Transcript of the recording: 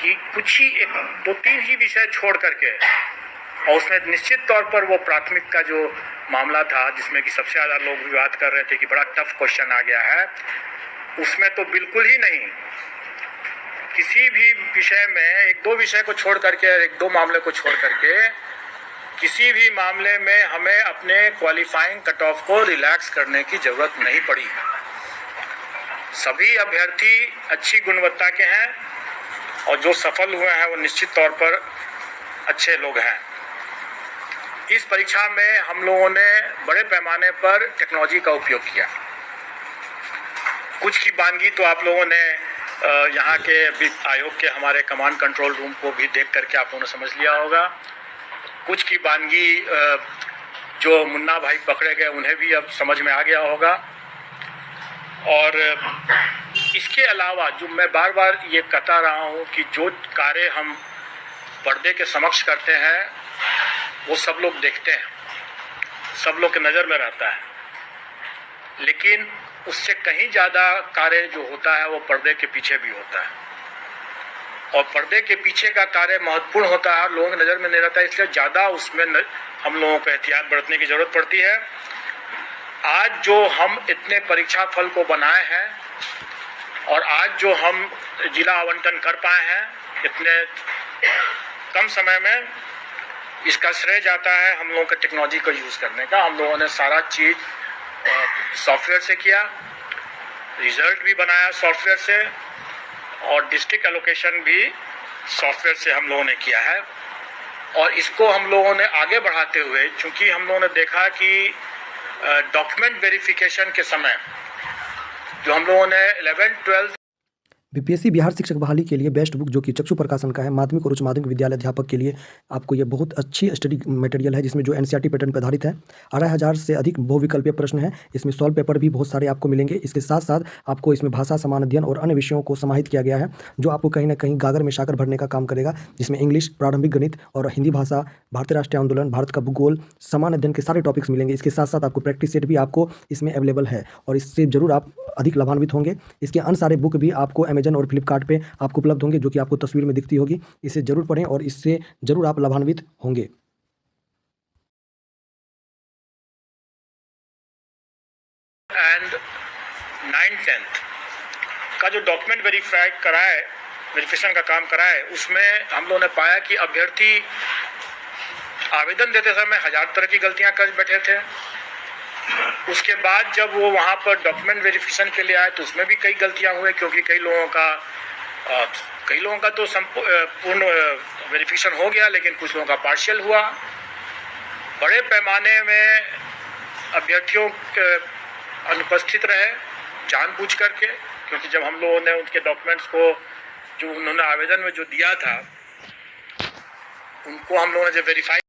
कि कुछ ही एक दो तीन ही विषय छोड़ करके, और उसमें निश्चित तौर पर वो प्राथमिक का जो मामला था जिसमें कि सबसे ज़्यादा लोग विवाद कर रहे थे कि बड़ा टफ क्वेश्चन आ गया है, उसमें तो बिल्कुल ही नहीं। किसी भी विषय में एक दो विषय को छोड़ करके, एक दो मामले को छोड़ करके किसी भी मामले में हमें अपने क्वालिफाइंग कट ऑफ को रिलैक्स करने की जरूरत नहीं पड़ी। सभी अभ्यर्थी अच्छी गुणवत्ता के हैं और जो सफल हुए हैं वो निश्चित तौर पर अच्छे लोग हैं। इस परीक्षा में हम लोगों ने बड़े पैमाने पर टेक्नोलॉजी का उपयोग किया। कुछ की बानगी तो आप लोगों ने यहाँ के आयोग के हमारे कमांड कंट्रोल रूम को भी देख करके आप लोगों ने समझ लिया होगा। कुछ की बानगी जो मुन्ना भाई पकड़े गए उन्हें भी अब समझ में आ गया होगा। और इसके अलावा जो मैं बार बार ये कहता रहा हूँ कि जो कार्य हम पर्दे के समक्ष करते हैं वो सब लोग देखते हैं, सब लोग के नज़र में रहता है, लेकिन उससे कहीं ज़्यादा कार्य जो होता है वो पर्दे के पीछे भी होता है। और पर्दे के पीछे का कार्य महत्वपूर्ण होता है, लोगों की नज़र में नहीं रहता, इसलिए ज़्यादा उसमें हम लोगों को एहतियात बरतने की ज़रूरत पड़ती है। आज जो हम इतने परीक्षा फल को बनाए हैं और आज जो हम जिला आवंटन कर पाए हैं इतने कम समय में, इसका श्रेय जाता है हम लोगों के टेक्नोलॉजी को यूज़ करने का। हम लोगों ने सारा चीज़ सॉफ्टवेयर से किया, रिजल्ट भी बनाया सॉफ्टवेयर से, और डिस्ट्रिक्ट एलोकेशन भी सॉफ्टवेयर से हम लोगों ने किया है। और इसको हम लोगों ने आगे बढ़ाते हुए, चूँकि हम लोगों ने देखा कि डॉक्यूमेंट वेरिफिकेशन के समय जो हम लोगों ने 11-12 बीपीएससी बिहार शिक्षक बहाली के लिए बेस्ट बुक जो कि चक्षु प्रकाशन का है, माध्यमिक और उच्च माध्यमिक विद्यालय अध्यापक के लिए आपको ये बहुत अच्छी स्टडी मटेरियल है, जिसमें जो एनसीईआरटी पैटर्न पर आधारित है। 2500 से अधिक बहुविकल्पीय प्रश्न हैं, इसमें सॉल्व पेपर भी बहुत सारे आपको मिलेंगे। इसके साथ साथ आपको इसमें भाषा, समान अध्ययन और अन्य विषयों को समाहित किया गया है, जो आपको कहीं ना कहीं गागर में शाकर भरने का काम करेगा, जिसमें इंग्लिश, प्रारंभिक गणित और हिंदी भाषा, भारतीय राष्ट्रीय आंदोलन, भारत का भूगोल, समान अध्ययन के सारे टॉपिक्स मिलेंगे। इसके साथ साथ आपको प्रैक्टिस सेट भी आपको इसमें अवेलेबल है और इससे जरूर आप अधिक लाभान्वित होंगे। इसके अन्य सारे बुक भी आपको अमेजन और फ्लिपकार्ट पे आपको उपलब्ध होंगे, जो कि आपको तस्वीर में दिखती होगी। इसे जरूर पढ़ें और इससे जरूर आप लाभान्वित होंगे। एंड 9th-10th का जो डॉक्यूमेंट वेरिफिकेशन का काम कराए, उसमें हम लोगों ने पाया कि अभ्यर्थी आवेदन देते समय 1000 तरह की गलतियां कर बैठे थे। उसके बाद जब वो वहाँ पर डॉक्यूमेंट वेरिफिकेशन के लिए आए तो उसमें भी कई गलतियां हुए, क्योंकि कई लोगों का तो पूर्ण वेरिफिकेशन हो गया, लेकिन कुछ लोगों का पार्शियल हुआ। बड़े पैमाने में अभ्यर्थियों के अनुपस्थित रहे जानबूझ करके, क्योंकि जब हम लोगों ने उनके डॉक्यूमेंट्स को जो उन्होंने आवेदन में जो दिया था उनको हम लोगों ने जब वेरीफाई